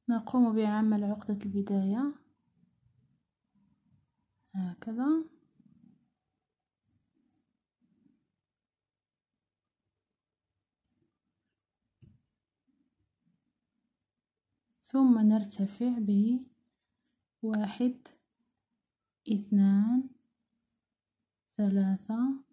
نقوم بعمل عقدة البداية هكذا، ثم نرتفع ب1 2 3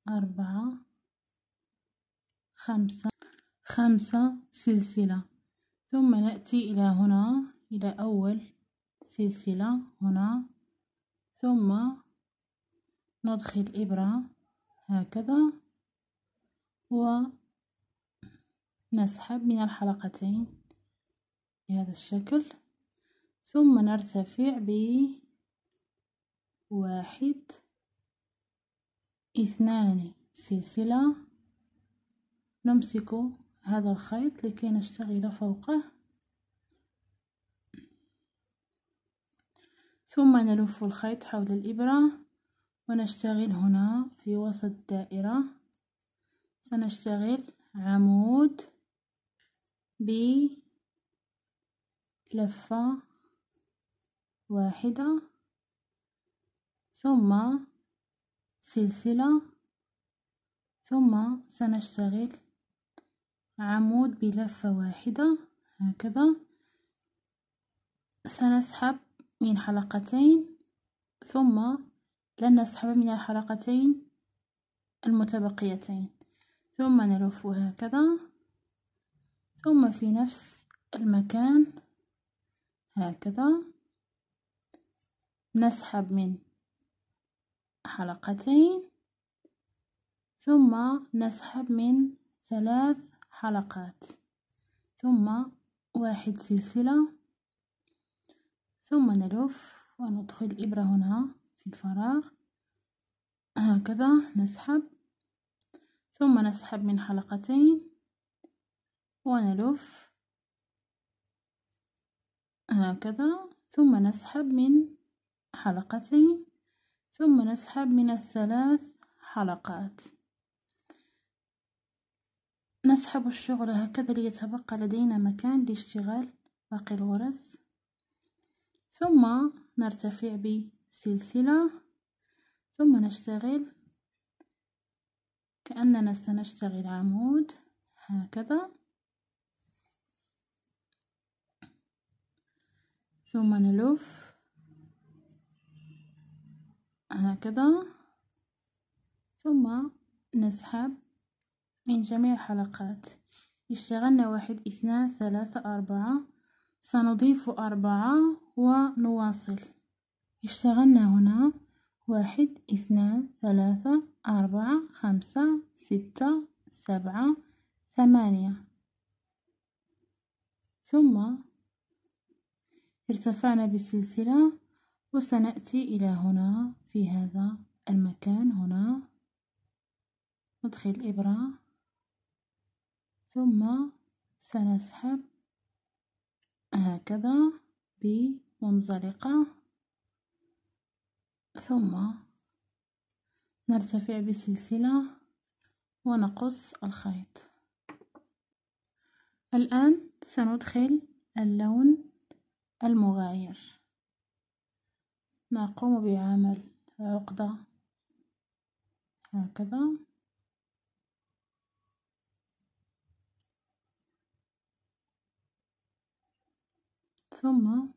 4 5 سلسلة، ثم نأتي إلى هنا إلى أول سلسلة هنا، ثم ندخل إبرة هكذا ونسحب من الحلقتين بهذا الشكل، ثم نرتفع ب1 2 سلسلة، نمسك هذا الخيط لكي نشتغل فوقه، ثم نلف الخيط حول الإبرة ونشتغل هنا في وسط الدائرة. سنشتغل عمود بلفة واحدة، ثم سلسلة، ثم سنشتغل عمود بلفة واحدة هكذا. سنسحب من حلقتين، ثم لن نسحب من الحلقتين المتبقيتين، ثم نلف هكذا، ثم في نفس المكان هكذا نسحب من حلقتين، ثم نسحب من 3 حلقات، ثم 1 سلسلة، ثم نلف وندخل الإبرة هنا في الفراغ هكذا، نسحب، ثم نسحب من حلقتين ونلف هكذا، ثم نسحب من حلقتين، ثم نسحب من 3 حلقات. نسحب الشغل هكذا ليتبقى لدينا مكان لاشتغال باقي الغرز، ثم نرتفع بسلسلة، ثم نشتغل كأننا سنشتغل عمود هكذا، ثم نلف هكذا، ثم نسحب من جميع الحلقات. اشتغلنا 1 2 3 4، سنضيف 4 ونواصل. اشتغلنا هنا 1 2 3 4 5 6 7 8، ثم ارتفعنا بالسلسلة وسنأتي إلى هنا في هذا المكان هنا، ندخل إبرة ثم سنسحب هكذا بمنزلقة، ثم نرتفع بسلسلة ونقص الخيط. الآن سندخل اللون المغاير، نقوم بعمل عقدة هكذا، ثم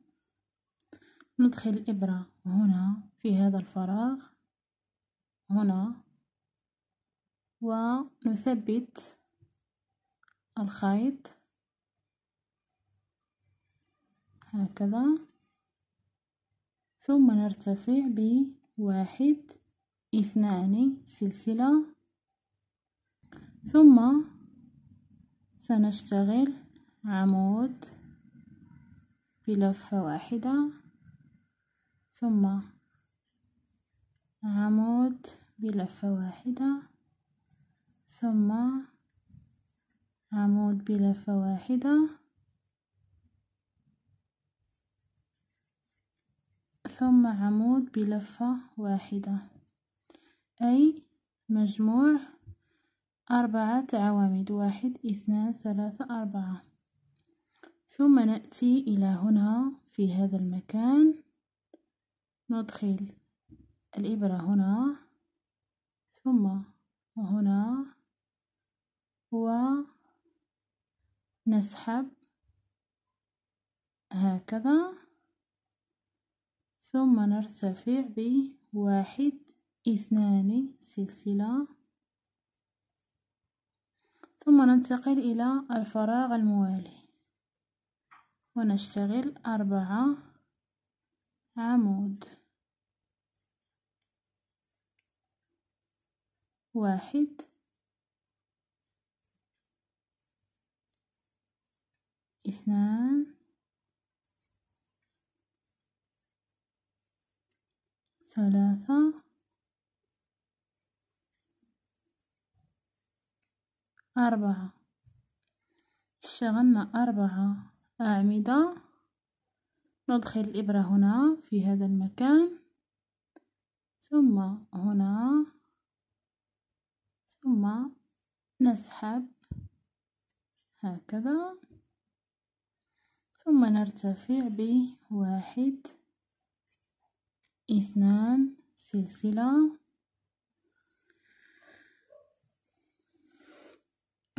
ندخل الإبرة هنا في هذا الفراغ هنا، ونثبت الخيط هكذا، ثم نرتفع ب1 2 سلسلة، ثم سنشتغل عمود بلفة واحدة، ثم عمود بلفة واحدة، ثم عمود بلفة واحدة، ثم عمود بلفة واحدة، أي مجموع 4 عواميد، 1 2 3 4، ثم نأتي إلى هنا في هذا المكان، ندخل الإبرة هنا ثم هنا ونسحب هكذا، ثم نرتفع بواحد اثنان سلسلة، ثم ننتقل إلى الفراغ الموالي ونشتغل 4 عمود، 1 2 3 4. اشتغلنا 4 أعمدة، ندخل الإبرة هنا في هذا المكان ثم هنا، ثم نسحب هكذا، ثم نرتفع بواحد 2 سلسلة،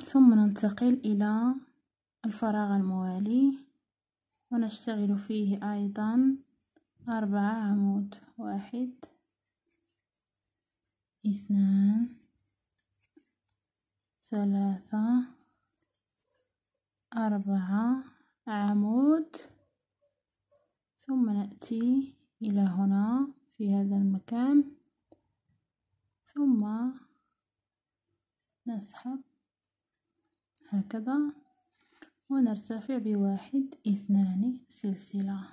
ثم ننتقل إلى الفراغ الموالي ونشتغل فيه أيضا 4 عمود، 1 2 3 4 عمود، ثم نأتي إلى هنا في هذا المكان ثم نسحب هكذا ونرتفع بواحد 2 سلسلة.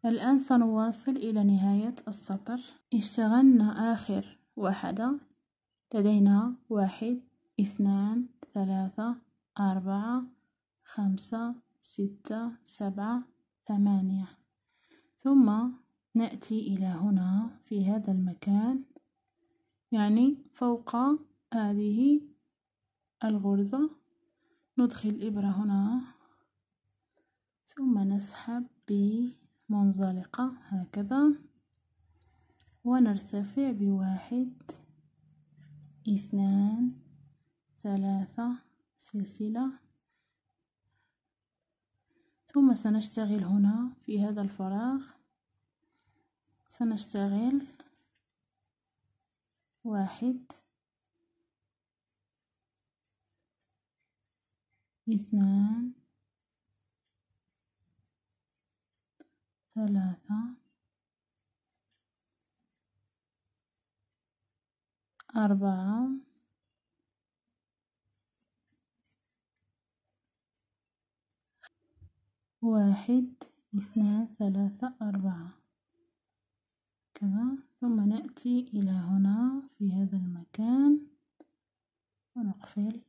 الآن سنواصل إلى نهاية السطر. اشتغلنا آخر وحدة، لدينا 1 2 3 4 5 6 7 8، ثم نأتي إلى هنا في هذا المكان، يعني فوق هذه الغرزة، ندخل الإبرة هنا ثم نسحب بمنزلقة هكذا ونرتفع بواحد 2 3 سلسلة، ثم سنشتغل هنا في هذا الفراغ، سنشتغل 1 2 3 4 1 2 3 4 كذا، ثم نأتي إلى هنا في هذا المكان ونقفل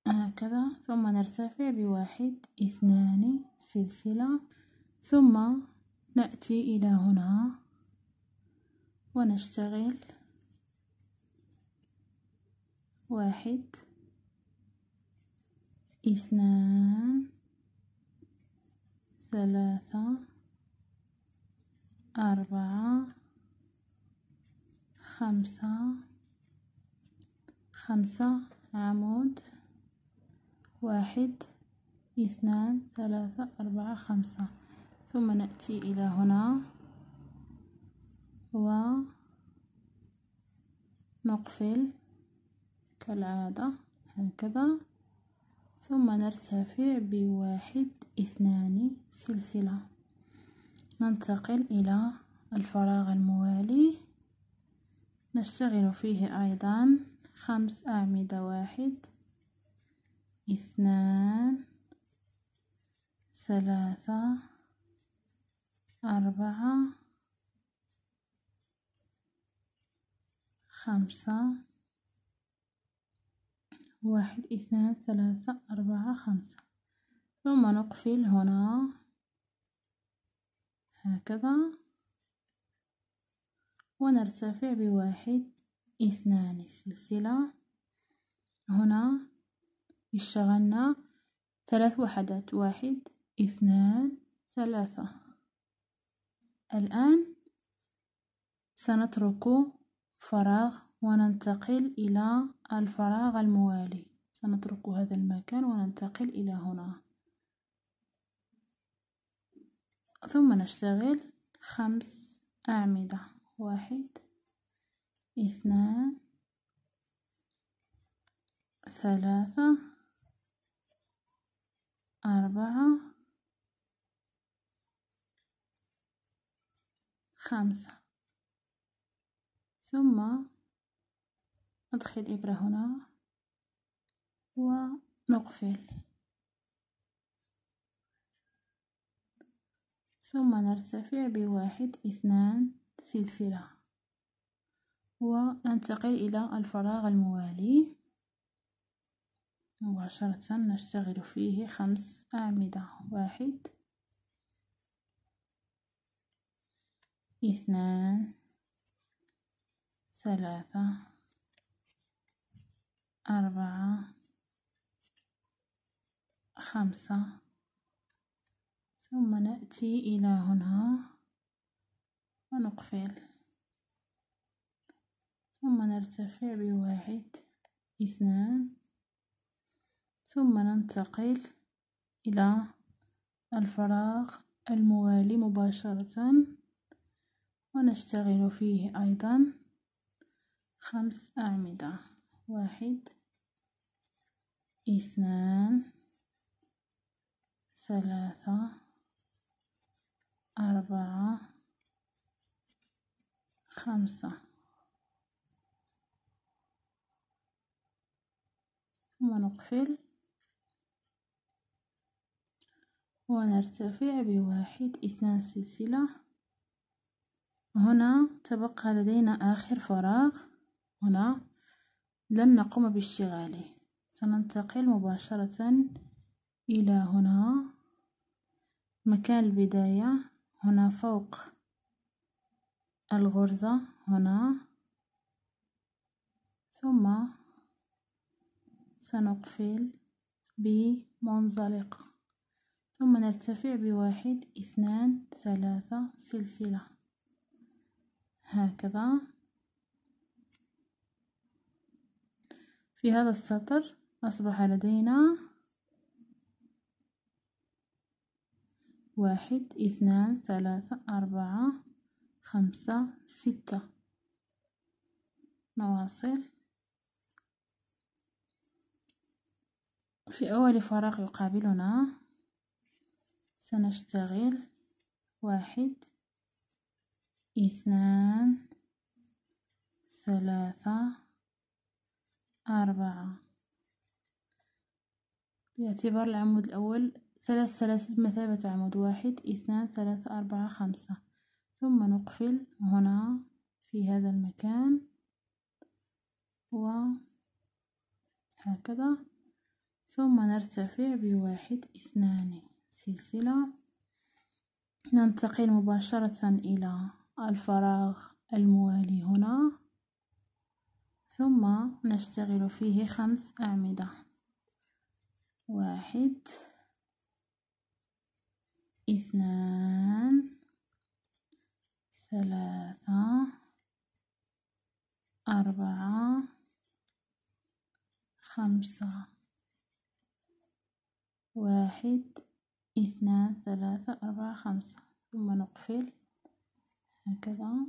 هكذا، ثم نرتفع بواحد 2 سلسلة، ثم نأتي إلى هنا ونشتغل 1 2 3 4 5 عمود، 1 2 3 4 5، ثم نأتي إلى هنا ونقفل كالعادة هكذا، ثم نرتفع بواحد 2 سلسلة، ننتقل إلى الفراغ الموالي، نشتغل فيه أيضا 5 أعمدة، 1 2 3 4 5 1 2 3 4 5، ثم نقفل هنا هكذا ونرتفع بواحد 2 سلسلة، هنا اشتغلنا 3 وحدات، 1 2 3. الآن سنترك فراغ وننتقل إلى الفراغ الموالي، سنترك هذا المكان وننتقل إلى هنا، ثم نشتغل 5 أعمدة، 1 2 3 4 5. ثم ندخل إبرة هنا ونقفل، ثم نرتفع ب1 2 سلسلة وننتقل إلى الفراغ الموالي مباشرة، نشتغل فيه 5 أعمدة، 1 2 3 4 5. ثم نأتي إلى هنا ونقفل، ثم نرتفع ب1 2، ثم ننتقل إلى الفراغ الموالي مباشرة ونشتغل فيه أيضا 5 أعمدة، 1 2 3 4 5. ثم نقفل ونرتفع ب1 2 سلسلة. هنا تبقى لدينا آخر فراغ، هنا لن نقوم باشتغاله، سننتقل مباشرة إلى هنا مكان البداية، هنا فوق الغرزة هنا، ثم سنقفل بمنزلقة، ثم نرتفع ب1 2 3 سلسلة هكذا. في هذا السطر أصبح لدينا 1 2 3 4 5 6. نواصل. في أول فراغ يقابلنا سنشتغل 1 2 3 4 باعتبار العمود الأول 3 سلاسل بمثابة عمود، 1 2 3 4 5. ثم نقفل هنا في هذا المكان وهكذا، ثم نرتفع ب1 2 سلسلة، ننتقل مباشرة إلى الفراغ الموالي هنا، ثم نشتغل فيه 5 أعمدة، 1 2 3 4 5. 1 2 3 4 5. ثم نقفل هكذا،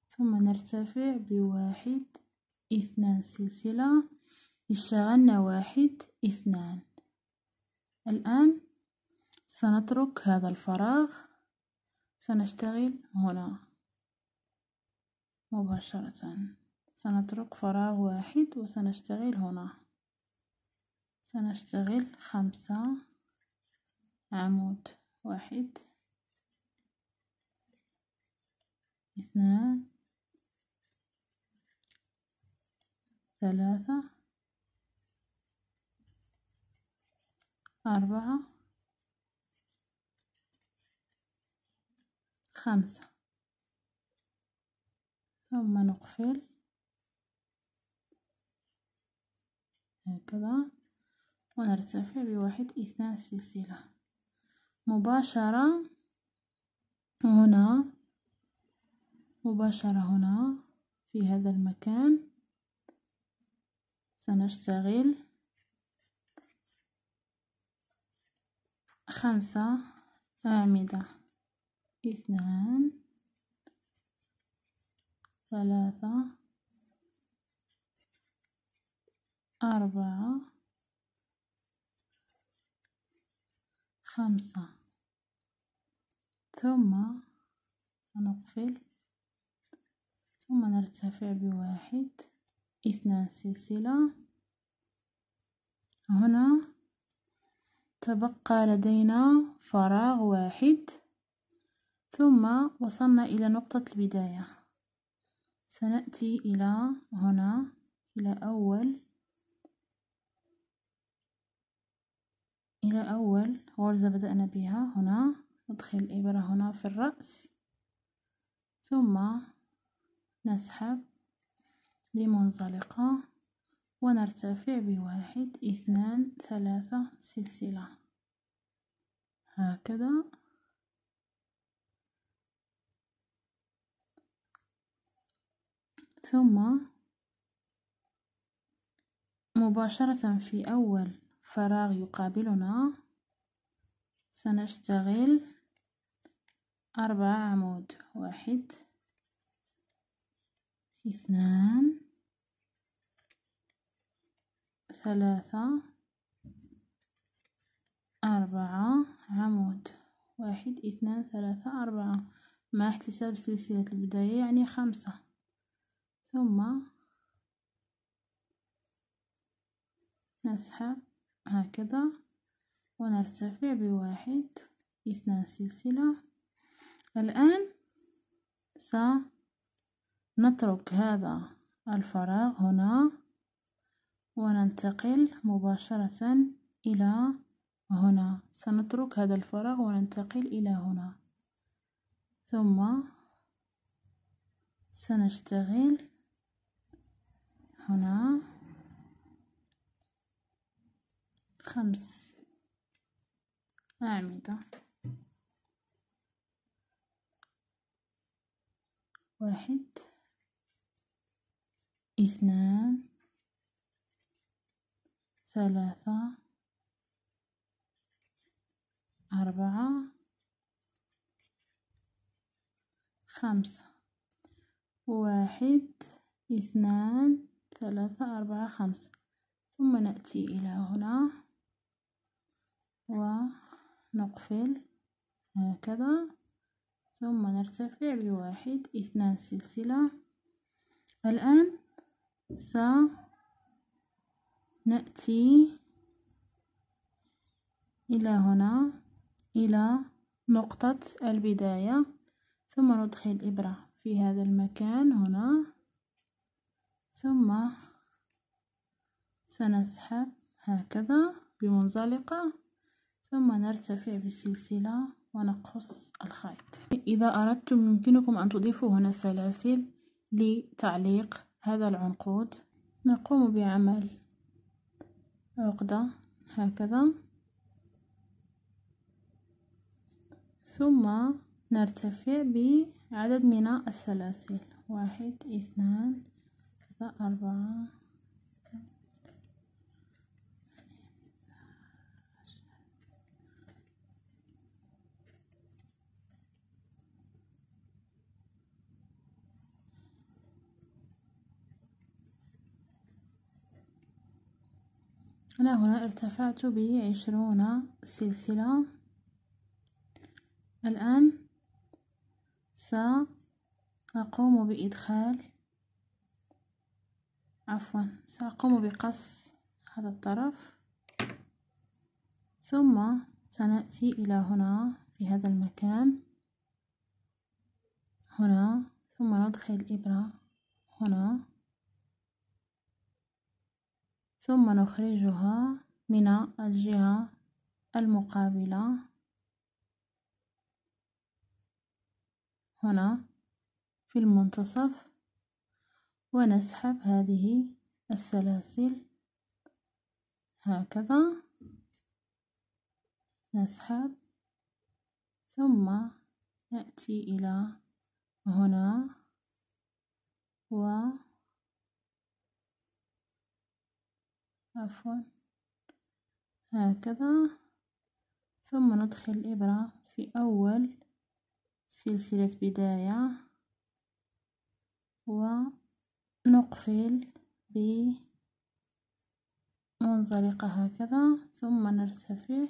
ثم نرتفع ب1 2 سلسلة، اشتغلنا 1 2. الآن سنترك هذا الفراغ، سنشتغل هنا مباشرة، سنترك فراغ 1 وسنشتغل هنا، سنشتغل 5 عمود، 1 2 3 4 5. ثم نقفل هكذا، ونرتفع بواحد اثنان سلسلة مباشرة هنا، مباشرة هنا في هذا المكان سنشتغل 5 أعمدة، 2 3 4 5، ثم سنقفل، ثم نرتفع بواحد اثنان سلسلة. هنا تبقى لدينا فراغ واحد، ثم وصلنا إلى نقطة البداية. سنأتي إلى هنا، إلى أول غرزة بدأنا بها. هنا ندخل الإبرة هنا في الرأس، ثم نسحب بمنزلقة ونرتفع بواحد اثنان ثلاثة سلسلة هكذا، ثم مباشرة في أول فراغ يقابلنا سنشتغل 4 عمود، 1 2 3 4 عمود، 1 2 3 4 مع احتساب سلسلة البداية يعني 5، ثم نسحب هكذا ونرتفع بواحد اثنان سلسلة. الآن سنترك هذا الفراغ هنا وننتقل مباشرة إلى هنا، سنترك هذا الفراغ وننتقل إلى هنا، ثم سنشتغل هنا 5 أعمدة، 1 2 3 4 5، 1 2 3 4 5، ثم نأتي إلى هنا ونقفل هكذا، ثم نرتفع بواحد اثنان سلسلة. الآن سنأتي إلى هنا، إلى نقطة البداية، ثم ندخل الإبرة في هذا المكان هنا، ثم سنسحب هكذا بمنزلقة، ثم نرتفع بالسلسلة ونقص الخيط. إذا أردتم يمكنكم أن تضيفوا هنا سلاسل لتعليق هذا العنقود. نقوم بعمل عقدة هكذا، ثم نرتفع بعدد من السلاسل، 1 2 3 4 أنا هنا ارتفعت ب20 سلسلة. الآن سأقوم بقص هذا الطرف، ثم سنأتي إلى هنا في هذا المكان هنا، ثم ندخل الإبرة هنا، ثم نخرجها من الجهة المقابلة هنا في المنتصف، ونسحب هذه السلاسل هكذا نسحب، ثم نأتي إلى هنا هكذا، ثم ندخل الإبرة في أول سلسلة بداية ونقفل بمنزلقة هكذا، ثم نرتفع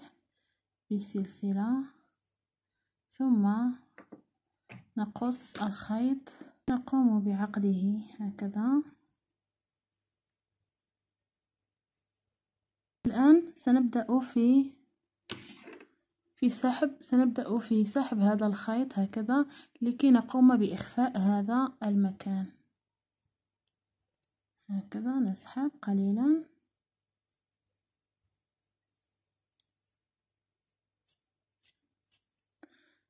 بسلسلة، ثم نقص الخيط، نقوم بعقده هكذا. الآن سنبدأ في سحب هذا الخيط هكذا لكي نقوم بإخفاء هذا المكان. هكذا نسحب قليلا،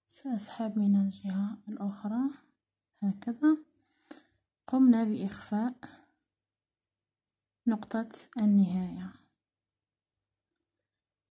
سأسحب من الجهة الأخرى هكذا. قمنا بإخفاء نقطة النهاية.